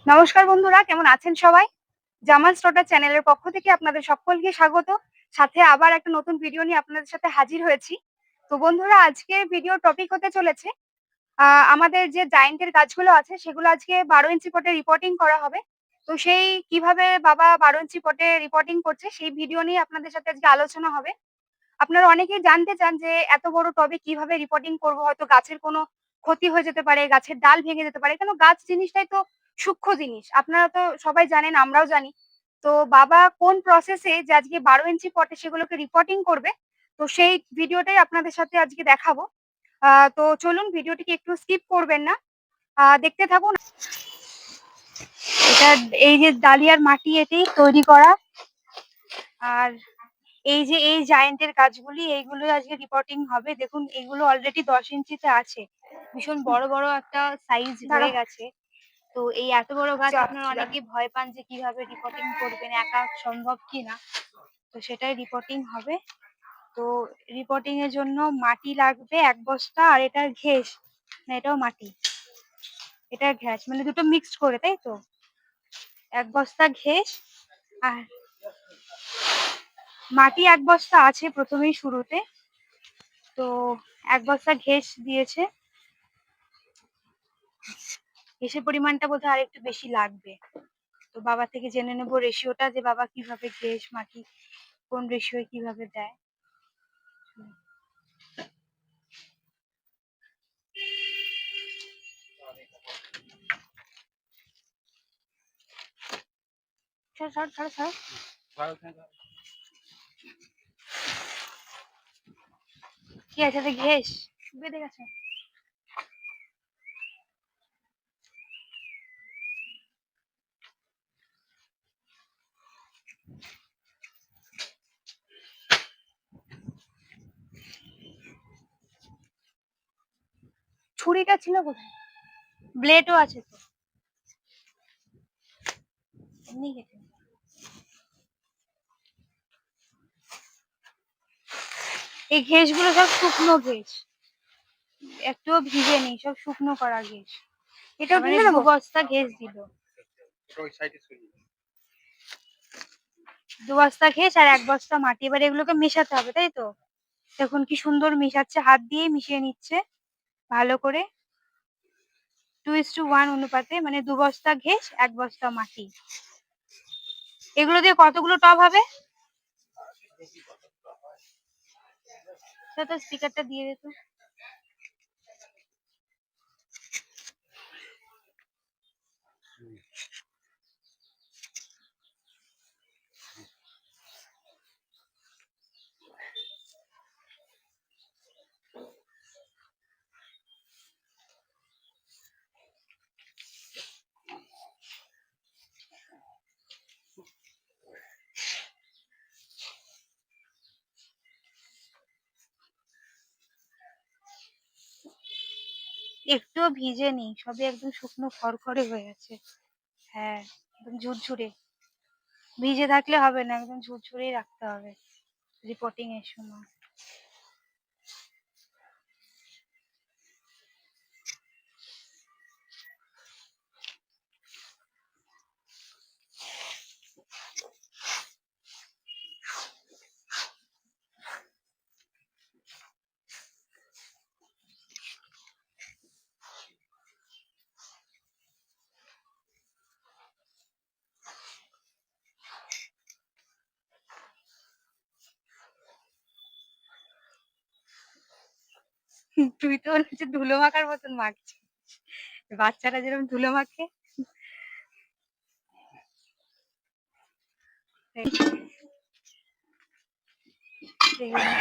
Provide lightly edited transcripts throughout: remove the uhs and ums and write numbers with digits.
নমস্কার বন্ধুরা, কেমন আছেন সবাই? জামাল স্টোটার চ্যানেলের পক্ষ থেকে আপনাদের সকলকে স্বাগত। সাথে আবার একটা নতুন ভিডিও নিয়ে আপনাদের সাথে হাজির হয়েছি। তো বন্ধুরা, আজকে ভিডিওর টপিক হতে চলেছে আমাদের যে জায়েন্টের গাছগুলো আছে সেগুলো আজকে ১২ ইঞ্চি পটে রিপোর্টিং করা হবে। তো সেই কিভাবে বাবা ১২ ইঞ্চি পটে রিপোর্টিং করছে সেই ভিডিও নিয়ে আপনাদের সাথে আজকে আলোচনা হবে। আপনারা অনেকেই জানতে চান যে এত বড় টবে কিভাবে রিপোর্টিং করব? হয়তো গাছের কোনো ক্ষতি হয়ে যেতে পারে, গাছের ডাল ভেঙে যেতে পারে। কেন গাছ জিনিসটাই তো সূক্ষ্ম জিনিস। আপনারা তো সবাই জানেন, আমরাও জানি। তো বাবা কোন প্রসেসে যে আজকে ১২ ইঞ্চি পটে সেগুলোকে রিপোর্টিং করবে, তো সেই ভিডিওটাই আপনাদের সাথে আজকে দেখাবো। তো চলুন, ভিডিওটিকে একটু স্কিপ করবেন না। দেখতে থাকুন। এটা এই যে ডালিয়ার মাটি এটি তৈরি করা। আর এই যে এই জায়েন্টের গাছগুলি, এইগুলো আজকে রিপোর্টিং হবে। দেখুন এগুলো অলরেডি ১০ ইঞ্চিতে আছে। ভীষণ বড়, বড় একটা সাইজ হয়ে গেছে। তো এই এত বড় গাছ আপনারা অনেকেই ভয় পান যে কিভাবে রিপোর্টিং করবেন, একা সম্ভব কিনা। তো সেটাই রিপোর্টিং হবে। তো রিপোর্টিং এর জন্য মাটি লাগবে ১ বস্তা, আর এটার ঘেঁস, না এটাও মাটি, এটার ঘ্যাস, মানে দুটো মিক্সড করে, তাই তো? ১ বস্তা ঘেঁস আর মাটি ১ বস্তা আছে প্রথমেই শুরুতে। তো ১ বস্তা ঘেঁস দিয়েছে। ঘেঁষের পরিমাণটা বোধহয় আরেকটু বেশি লাগবে। তো বাবা থেকে জেনে নেবো রেশিওটা, যে বাবা কিভাবে ঘেঁস মাটি কোন রেশিওয় কিভাবে দেয়। ছাড়ো, ছাড়ো, ছাড়ো, ছাড়ো। কি আছে যে ঘেঁস বেঁধে গেছে? ছুরিটা ছিল কোথায়? ব্লেডও আছে তো, এমনি কেটে নে। এই ঘেঁষগুলো সব শুকনো ঘেঁষ, একটুও ভিজে নেই, সব শুকনো করা ঘেঁষ। এটাও মানে ২ বস্তা ঘেঁষ দিল। ২ বস্তা ঘেঁষ আর ১ বস্তা মাটি। এবার এগুলোকে মেশাতে হবে, তাই তো? দেখুন কি সুন্দর মিশাচ্ছে, হাত দিয়ে মিশিয়ে নিচ্ছে ভালো করে। 2:1 অনুপাতে, মানে ২ বস্তা ঘেঁষ ১ বস্তা মাটি। এগুলো দিয়ে কতগুলো টব হবে? তো স্পিকারটা দিয়ে দে তো। একটুও ভিজে নেই, সবই একদম শুকনো খড়খড়ে হয়ে গেছে। হ্যাঁ, একদম ঝুরঝুরে। ভিজে থাকলে হবে না, একদম ঝুরঝুরেই রাখতে হবে রিপোর্টিং এর সময়। তুই তো মনে হচ্ছে ধুলো মাখার মতন মাখছিস, বাচ্চারা যেরকম ধুলো মাখে।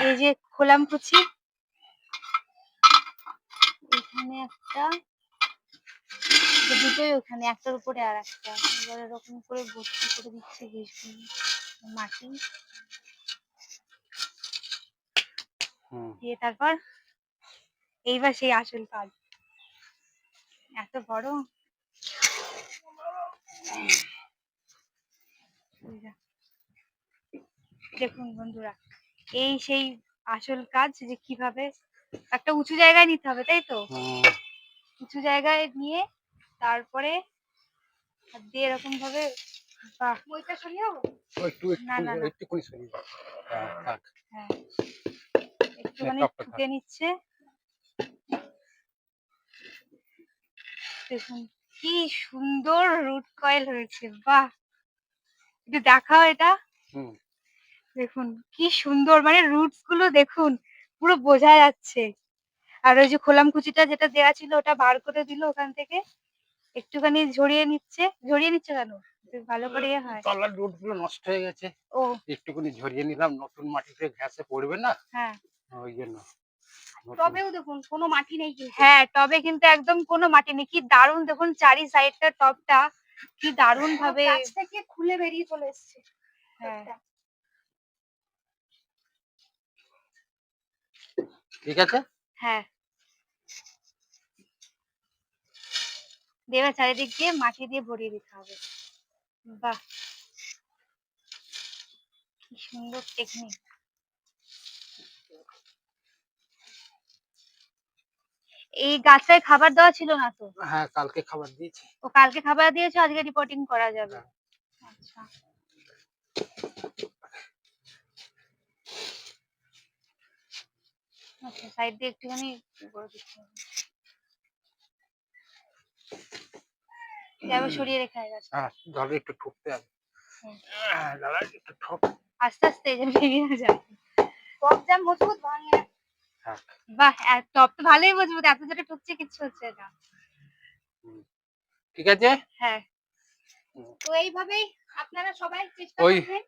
এই যে খোলাম কুচি, এখানে একটা, দুটোই ওখানে, একটার উপরে আর একটা। এবার এরকম করে ভর্তি করে দিচ্ছে ঘেঁষগুলো, মাটি দিয়ে। তারপর এইবার সেই আসল কাজ, এত বড়। দেখুন বন্ধুরা, এই সেই আসল কাজ, যে কিভাবে একটা উঁচু জায়গায় নিতে হবে, তাই তো? উঁচু জায়গায় নিয়ে তারপরে হাত দিয়ে এরকম ভাবে। বাহ, মইটা সরিয়ে যাবো? না না না, একটুখানি সরিয়ে দাও। হ্যাঁ, থাক। হ্যাঁ একটুখানি টপটা থাক। ঠুকে নিচ্ছে। দেখুন কি সুন্দর রুট কয়েল হয়েছে, বাহ। একটু দেখাও এটা। হুম। দেখুন কি সুন্দর, মানে রুটস গুলো দেখুন, পুরো বোঝা যাচ্ছে। আর ওই যে খোলামকুচিটা যেটা দেওয়া ছিল ওটা বার করে দিল ওখান থেকে, একটুখানি ঝরিয়ে নিচ্ছে কেন? বেশ ভালো করে হয়। তলার রুট গুলো নষ্ট হয়ে গেছে, ও একটুখানি ঝরিয়ে নিলাম, নতুন মাটিতে ঘেঁষে পড়বে না, হ্যাঁ, ওই জন্য। নতুন। টবেও দেখুন কোনো মাটি নেই কিন্তু। হ্যাঁ, টবে কিন্তু একদম কোনো মাটি নেই। কি দারুণ দেখুন চারি সাইডটা টবটা কি দারুণ ভাবে গাছ থেকে খুলে বেরিয়ে চলে এসেছে। হ্যাঁ ঠিক আছে। হ্যাঁ, দেবে চারিদিক দিয়ে মাটি দিয়ে ভরিয়ে দিতে হবে। বাহ, কি সুন্দর টেকনিক। এই গাছটায় খাবার দেওয়া ছিল না তো? হ্যাঁ, কালকে খাবার দিয়েছি। ও কালকে খাবার দিয়েছো, আজকে রিপোর্টিং করা যাবে। হ্যাঁ। আচ্ছা, আচ্ছা সাইড দিয়ে একটুখানি করে দিতে হবে। এবার সরিয়ে রেখে গেছে। হ্যাঁ, ধরো একটু ঠুকতে হবে। হুম। হ্যাঁ, দাঁড়া একটু ঠক। আস্তে আস্তে এই যে ভেঙে না যায়। টপ যা মজবুত ভাঙে। হ্যাঁ। বাহ, টপ তো ভালোই মজবুত, এত জোরে ঠুকছে কিচ্ছু হচ্ছে না। ঠিক আছে। হ্যাঁ, তো এইভাবেই আপনারা সবাই চেষ্টা ওই করবেন।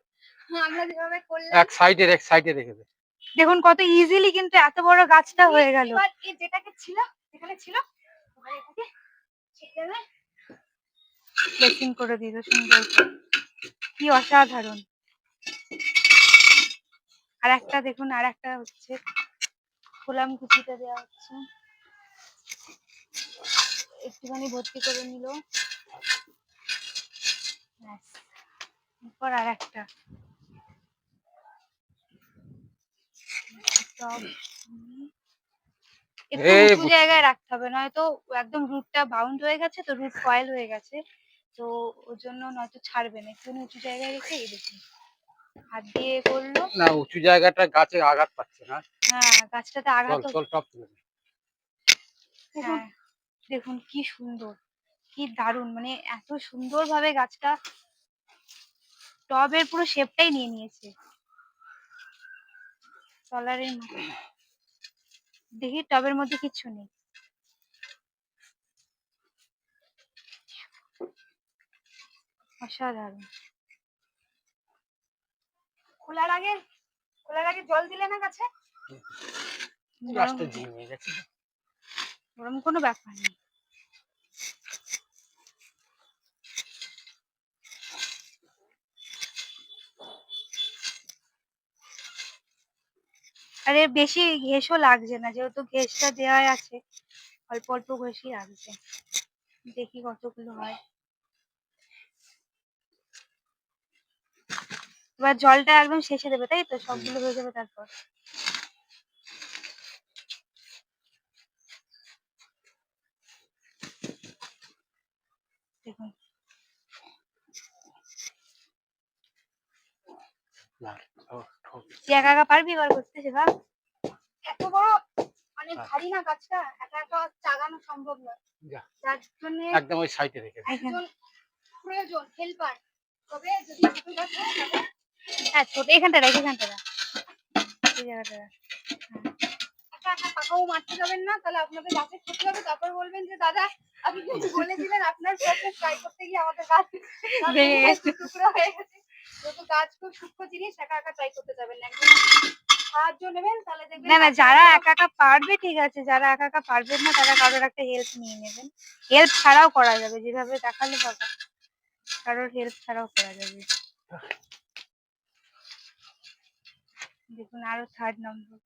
আমরা যেভাবে করলাম এক সাইডে রেখে দে। দেখুন কত ইজিলি কিন্তু এত বড় গাছটা হয়ে গেল। এবার এই যেটাকে ছিল, যেখানে ছিল ওখানে এটাকে ছেড়ে দেবে, প্লেসিং করে দিল সুন্দর করে। কি অসাধারণ। আর একটা দেখুন, আর একটা হচ্ছে খোলামকুচিটা দেওয়া হচ্ছে, একটুখানি ভর্তি করে নিল। ব্যাস, এরপর আর একটা টব একটু এই উঁচু জায়গায় রাখতে হবে, নয়তো একদম রুটটা বাউন্ড হয়ে গেছে, তো রুট কয়েল হয়ে গেছে, তো ওর জন্য নয়তো ছাড়বে না। একটু উঁচু জায়গায় রেখে এই দেখুন হাত দিয়ে করলো। না, উঁচু জায়গাটা গাছে আঘাত পাচ্ছে না। হ্যাঁ, গাছটাতে আঘাত। চল টপ তুলে নে। হ্যাঁ দেখুন কি সুন্দর, কি দারুণ, মানে এত সুন্দর ভাবে গাছটা টবের পুরো শেপটাই নিয়ে নিয়েছে। টলারের মতো দেখি, টবের মধ্যে কিচ্ছু নেই। অসাধারণ। খোলার আগে জল দিলে না গাছে? গাছটা ঝিমিয়ে গেছে। ওরকম কোনো ব্যাপার নেই। আরে বেশি ঘেঁষও লাগছে না, যেহেতু ঘেঁষটা দেওয়াই আছে, অল্প অল্প ঘেঁষই লাগছে। দেখি কতগুলো হয়। এবার জলটা একদম শেষে দেবে তাই তো? সবগুলো হয়ে যাবে তারপর? দেখুন তুই একা একা পারবি এবার করতে? সেবা এত বড় অনেক ভারী না গাছটা, একা একা চাগানো সম্ভব নয়, যার জন্য একদম ওই সাইডে রেখে দে। একজন প্রয়োজন, হেল্পার। তবে যদি ছোট গাছ হয় তবে হ্যাঁ, ছোট এখানটা রাখ, এখানটা রাখ, এই জায়গাটা রাখ। একা একা পাকাও মারতে যাবেন না, তাহলে আপনাদের গাছের ক্ষতি হবে। তারপর বলবেন যে দাদা আপনি কিন্তু বলেছিলেন আপনার প্রসেস ট্রাই করতে গিয়ে আমাদের গাছ ভেঙে গেছে, টুকরো হয়ে গেছে। যেহেতু গাছ খুব সূক্ষ্ম জিনিস, একা একা ট্রাই করতে যাবেন না, একজন সাহায্য নেবেন, তাহলে দেখবেন। না না, যারা একা একা পারবে ঠিক আছে, যারা একা একা পারবেন না তারা কারোর একটা হেল্প নিয়ে নেবেন। হেল্প ছাড়াও করা যাবে, যেভাবে দেখালে বাবা, কারোর হেল্প ছাড়াও করা যাবে। দেখুন আরো থার্ড নম্বর।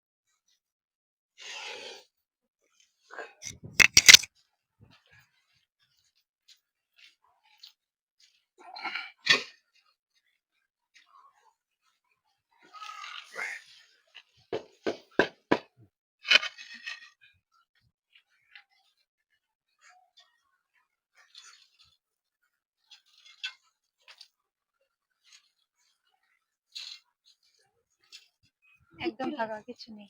একদম ফাঁকা, কিছু নেই।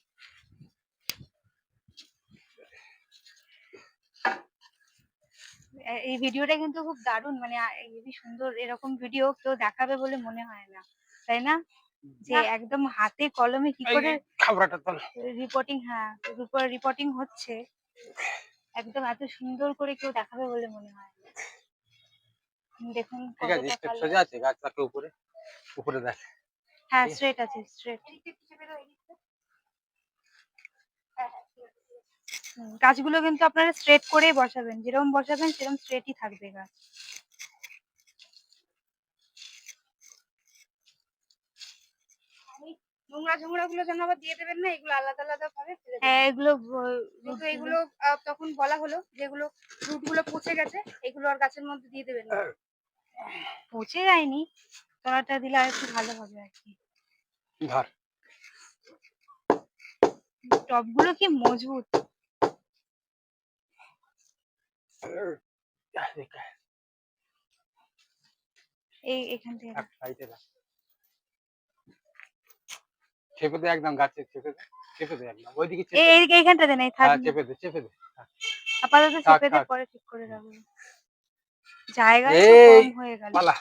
এই ভিডিওটা কিন্তু খুব দারুণ, মানে হেবি সুন্দর। এরকম ভিডিও কেউ দেখাবে বলে মনে হয় না, তাই না? যে না। একদম হাতে কলমে কি করে খাবারটা তোল। রিপোর্টিং, হ্যাঁ রিপোর্টিং হচ্ছে, একদম এত সুন্দর করে কেউ দেখাবে বলে মনে হয় না। দেখুন ঠিক আছে, কতটা স্টেপ কালো। সোজা আছে, গাছ থাকে উপরে, উপরে দেখ। হ্যাঁ ঠিক আছে? স্ট্রেট আছে, স্ট্রেট। গাছগুলো কিন্তু আপনারা স্ট্রেট করেই বসাবেন, যেরকম বসাবেন সেরকম স্ট্রেটই থাকবে গাছ। নোংরা ঝোংরা গুলো যেন আবার দিয়ে দেবেন না, এগুলো আলাদা আলাদা ভাবে ফেলে দেবেন। হ্যাঁ এগুলো কিন্তু এগুলো তখন বলা হলো যেগুলো রুট গুলো পচে গেছে, এগুলো আর গাছের মধ্যে দিয়ে দেবেন না। পচে যায়নি, তলাটা দিলে আর একটু ভালো হবে আর কি। ধর। টবগুলো কি মজবুত। এখান থেকে এক সাইডে রাখ। চেপে দে একদম, গাছে চেপে দে, চেপে দে একদম ওইদিকে চেপে দে। এইখানটাতে নেই, থাক হ্যাঁ না। চেপে দে, চেপে দে। আপাতত থাক, চেপে দিয়ে থাক। পরে ঠিক করে রাখবো। জায়গায় তো এই কম হয়ে গেল। পালা।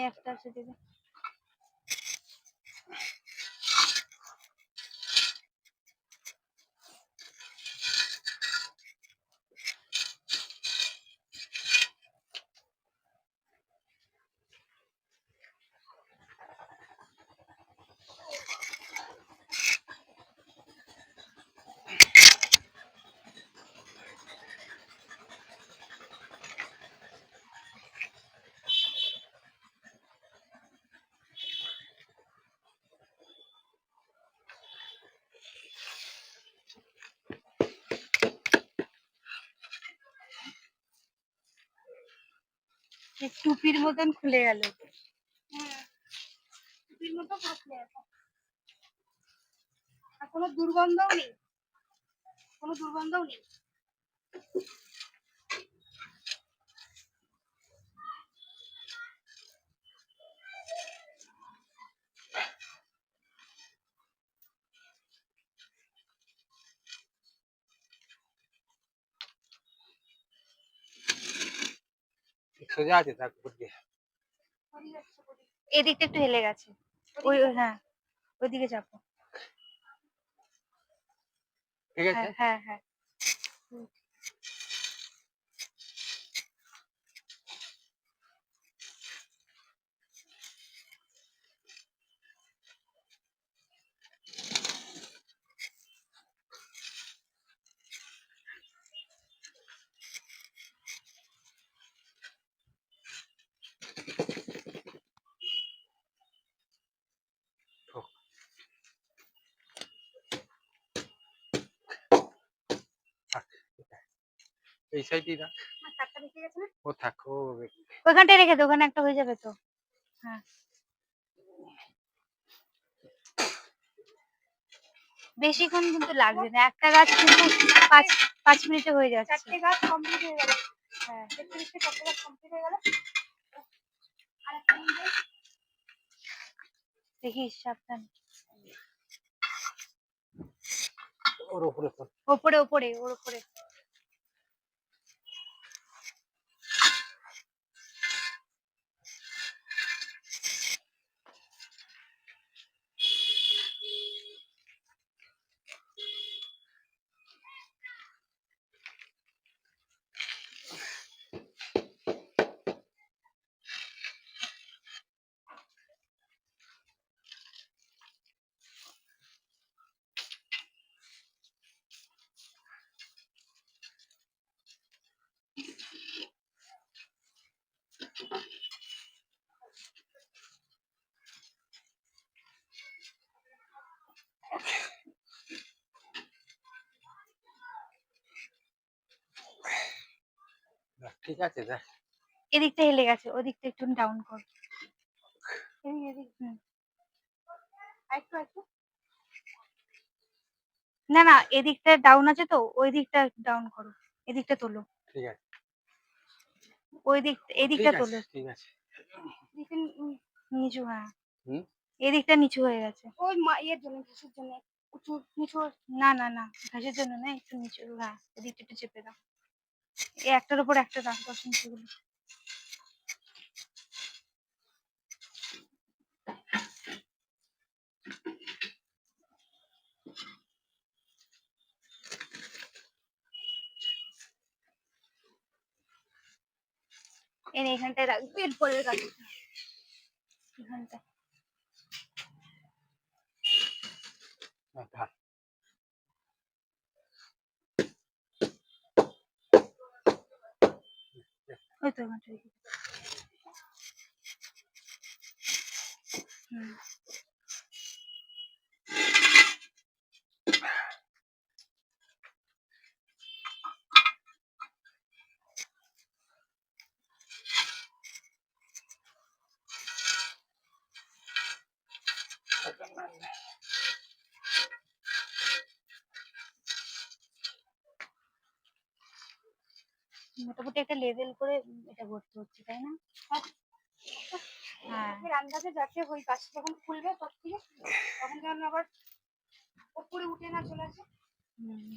একটা আছে দিদি। টুপির মতন খুলে গেল। হ্যাঁ টুপির মতো পুরো খুলে গেছে। আর কোনো দুর্গন্ধও নেই, কোনো দুর্গন্ধও নেই। সোজা আছে, থাক উপর দিয়ে। এদিকটা একটু হেলে গেছে, হ্যাঁ ওইদিকে চাপো। ঠিক আছে। হ্যাঁ হ্যাঁ হ্যাঁ। ঠোক। থাক, ঠিক আছে। এই সাইডেই রাখ। চারটা বেশি গেছে না, ও থাক, ও ওইখানটায় রেখে দে, ওখানে একটা হয়ে যাবে তো। হ্যাঁ বেশিক্ষণ কিন্তু লাগবে না, একটা গাছ কিন্তু 5 মিনিটে হয়ে যাচ্ছে। চারটে গাছ কমপ্লিট হয়ে গেল। হ্যাঁ 33 চারটে গাছ কমপ্লিট হয়ে গেল। আর একটা মিনিট দেখিস, সাবধান। ওর উপরে তোল। ওপরে ওপরে ওর উপরে। ঠিক আছে, দেখ। এদিকটা হেলে গেছে, ওদিকটা একটু ডাউন কর। এদিক একটু একটু। না না এদিকটা ডাউন আছে তো, ওই দিকটা ডাউন করো, এদিকটা তোলো। ঠিক আছে, ওই দিক, এদিকটা ঠিক আছে, তোলো। ঠিক আছে। এদিকে নিচু, হ্যাঁ হুম এদিকটা নিচু হয়ে গেছে ওই ইয়ের জন্য, ঘাসের জন্য। উঁচু নিচু, না না না, ঘাসের জন্য না, একটু নিচু, হ্যাঁ এদিকটা একটু চেপে দাও। এই একটার উপর একটা দাও, 10 ইঞ্চি গুলো। এনে এখানটায় রাখবি, এরপরের কাছে এখানটা। আচ্ছা, ওই তো এখানটা রেখে দে। হুম। মোটামুটি একটা লেভেল করে এটা করতে হচ্ছে, তাই না? হ্যাঁ রান্নাতে যাতে ওই গাছটা যখন খুলবে তখন থেকে, তখন যেন আবার উপরে উঠে না চলে আসে। হুম।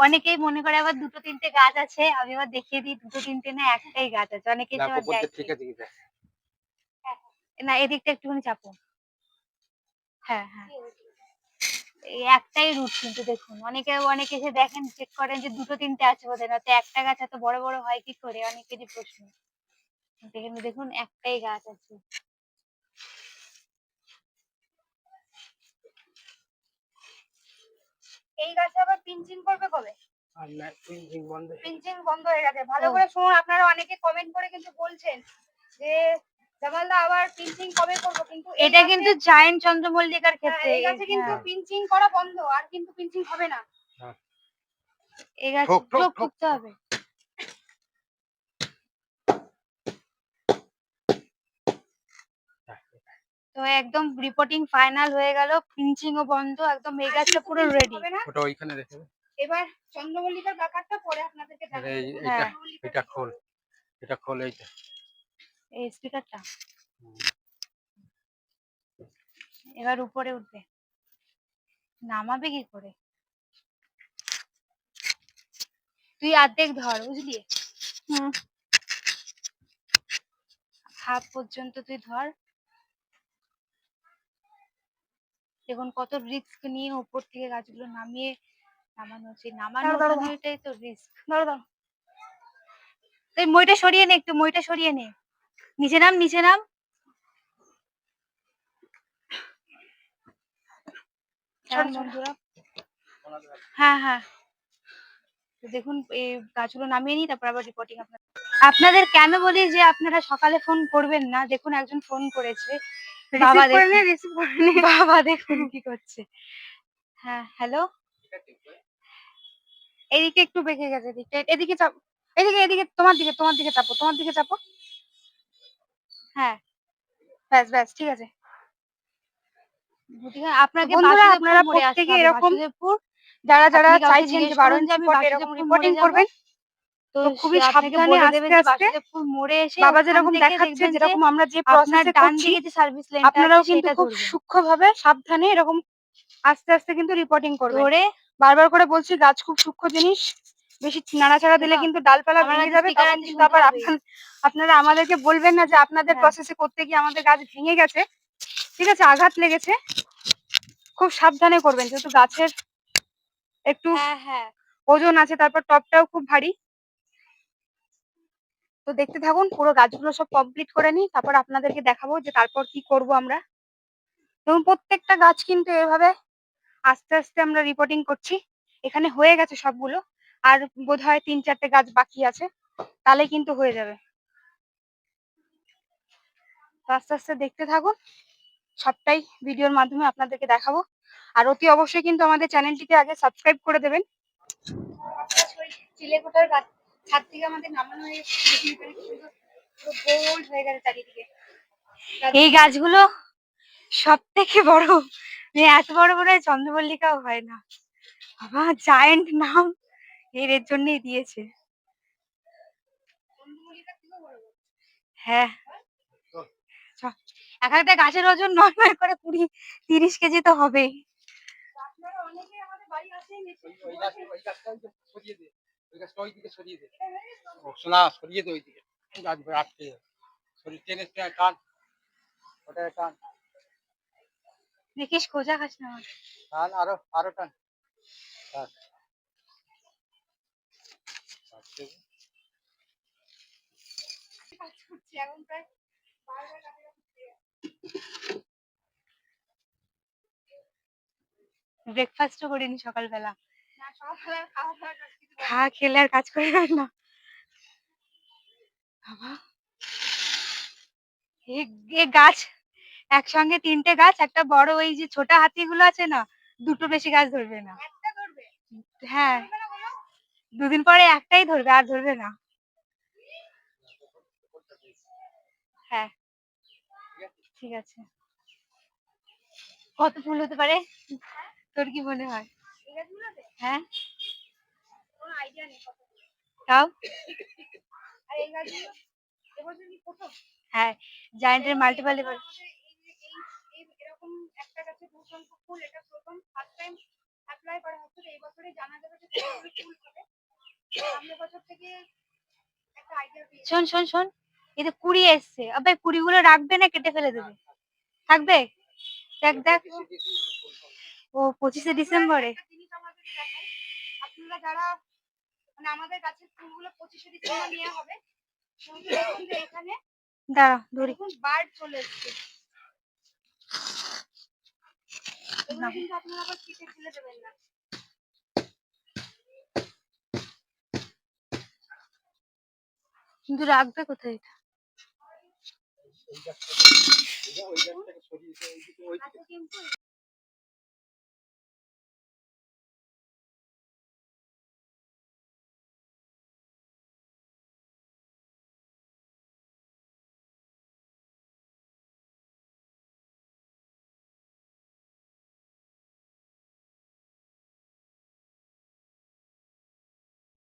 অনেকেই মনে করে আবার দুটো তিনটে গাছ আছে, আমি আবার দেখিয়ে দিই দুটো তিনটে না, একটাই গাছ আছে। অনেকে এসে দেখো আবার বলতে দেখে। ঠিক আছে কি দেখ। না এদিকটা একটুখানি চাপো। হ্যাঁ হ্যাঁ, এই একটাই রুট কিন্তু দেখুন, অনেকে এসে দেখেন, চেক করেন যে দুটো তিনটে আছে বোধহয়, না তো একটা গাছ এত বড় বড় হয় কি করে, অনেকেরই প্রশ্ন। কিন্তু দেখুন একটাই গাছ আছে। এই গাছে আবার পিঞ্চিং করবে কবে? আর না পিঞ্চিং বন্ধ। পিঞ্চিং বন্ধ হয়ে গেছে, ভালো করে শুনুন। আপনারা অনেকে কমেন্ট করে কিন্তু বলছেন যে জামালদা আবার পিঞ্চিং কবে করবো, কিন্তু এটা কিন্তু জায়ান্ট চন্দ্রমল্লিকার ক্ষেত্রে এই গাছে কিন্তু পিঞ্চিং করা বন্ধ, আর কিন্তু পিঞ্চিং হবে না। হ্যাঁ। এই গাছ ঠোক ঠোক ঠোক ঠোক ঠুকতে হবে। তো একদম রিপোর্টিং ফাইনাল হয়ে গেল, পিঞ্চিং ও বন্ধ, একদম এই গাছটা পুরো রেডি। ওটা ওইখানে রেখে দে। এবার চন্দ্রমল্লিকার ব্যাপারটা পরে আপনাদেরকে আরে দেখাবো। এইটা হ্যাঁ এটা খোল, এটা খোল এইটা। এই স্পিকারটা এবার উপরে উঠবে, নামাবে কি করে? তুই অর্ধেক ধর, বুঝলি? হুম, হাফ পর্যন্ত তুই ধর। দেখুন কত রিস্ক নিয়ে উপর থেকে গাছগুলো নামানো হচ্ছে, নামানোটাই তো রিস্ক। ধরো ধরো, তুই মইটা সরিয়ে নে, একটু মইটা সরিয়ে নে, নিচে নাম, নিচে নাম। কেমন বন্ধুরা? হ্যাঁ হ্যাঁ, তো দেখুন এই গাছগুলো নামিয়ে নিই, তারপর আবার রিপোর্টিং আপনাদের কেন বলি যে আপনারা সকালে ফোন করবেন না। দেখুন একজন ফোন করেছে, বাবা দেখুন, বাবা দেখুন কি করছে। হ্যাঁ হ্যালো, এদিকে একটু বেঁকে গেছে, এদিকটা এদিকে চাপ, এদিকে এদিকে, তোমার দিকে চাপো, তোমার দিকে চাপো। হ্যাঁ ব্যাস ব্যাস, ঠিক আছে। আপনাকে বন্ধুরা আপনারা বাসুদেবপুর মোড়ে আসতে প্রত্যেকে হবে, এরকম বাসুদেবপুর। যারা যারা আপনি কাউকে চাইছেন জিজ্ঞেস যে করুন 12 যে ইঞ্চি আমি পট এরকম বাসুদেবপুর মোড়ে রিপোর্টিং যাব, করবেন, তো তো খুবই সে আপনাকে সাবধানে বলে দেবে আস্তে যে আস্তে। বাসুদেবপুর মোড়ে এসে বাবা ওখান যেরকম থেকে দেখাচ্ছে, দেখবেন যে যেরকম আমরা যে আপনার প্রসেসে ডান করছি, দিকে যে সার্ভিস লেনটা আছে আপনারাও কিন্তু সেটা খুব ধরবেন। সূক্ষ্মভাবে সাবধানে এরকম আস্তে আস্তে কিন্তু রিপোর্টিং করবেন। ধরে বারবার করে বলছি, গাছ খুব সূক্ষ্ম জিনিস, বেশি নাড়াচাড়া দিলে দেখো, কিন্তু ডালপালা আমার ভেঙে কাছে যাবে, স্পিকার তখন আছে, কিন্তু শুনতে আবার হবে। আপনারা আমাদেরকে বলবেন না যে আপনাদের হ্যাঁ প্রসেসে করতে গিয়ে আমাদের গাছ ভেঙে গেছে, ঠিক আছে, আঘাত লেগেছে। খুব সাবধানে করবেন, যেহেতু গাছের একটু হ্যাঁ হ্যাঁ, ওজন আছে, তারপর টপটাও খুব ভারী। তো দেখতে থাকুন, পুরো গাছগুলো সব কমপ্লিট করে নিই, তারপর আপনাদেরকে দেখাবো যে তারপর কি করব আমরা। এবং প্রত্যেকটা গাছ কিন্তু এভাবে আস্তে আস্তে আমরা রিপোর্টিং করছি। এখানে হয়ে গেছে সবগুলো, আর বোধহয় 3-4টে গাছ বাকি আছে, তাহলে কিন্তু হয়ে যাবে। তো আস্তে আস্তে দেখতে থাকুন, সবটাই ভিডিওর মাধ্যমে আপনাদেরকে দেখাবো। আর অতি অবশ্যই কিন্তু আমাদের চ্যানেলটিকে আগে সাবস্ক্রাইব করে দেবেন। চিলেকোঠার গাছ ছাদ থেকে আমাদের নামানো হয়ে গোল হয়ে গেছে চারিদিকে। এই গাছগুলো সব থেকে বড়, এত বড় বড় চন্দ্রমল্লিকাও হয় না বাবা। জায়েন্ট নাম এর জন্যই দিয়েছে। হ্যাঁ, এক একটা গাছের ওজন ৯ করে ২০-৩০ কেজি তো হবেই। শোনা সরিয়ে দে ওইদিকে গাছ আটকে শরীর টেনে টান ওটা টান দেখিস খোঁজা খাস না আমার। টান আরো আরো টান টান। ব্রেকফাস্টও করিনি সকালবেলা, খাওয়া খেলে আর কাজ করে হয় না বাবা। এ গাছ একসঙ্গে ৩টে গাছ, একটা বড় ওই যে ছোট হাতিগুলো আছে না, দুটো বেশি গাছ ধরবে না। হ্যাঁ, দুদিন পরে একটাই ধরবে, আর ধরবে না। হ্যাঁ ঠিক আছে। কত ফুল হতে পারে তোর কি মনে হয়? হ্যাঁ তাও হ্যাঁ, জায়ান্টের মাল্টিপল এবার এরকম একটা গাছে ভূষণ ফুল, এটা প্রথম ফার্স্ট টাইম অ্যাপ্লাই করা হচ্ছে। এই বছরে জানা যাবে যে ফুল হবে। সামনের বছর থেকে একটা আইডিয়া পেয়েছি। শোন শোন শোন, এতে কুড়ি এসছে, আবে কুড়িগুলো রাখবে না কেটে ফেলে দেবে? থাকবে, দেখ দেখ। ও 25শে ডিসেম্বরে। আপনারা যারা মানে আমাদের গাছের ফুলগুলো 25শে ডিসেম্বর নেওয়া হবে, এখানে দাঁড়া ধরি বার্ড চলে এসছে। এগুলো কিন্তু আপনারা আবার কেটে ফেলে দেবেন না। কিন্তু রাখবে কোথায় এটা? ওই গাছটাকে সরিয়ে দে ওইদিকে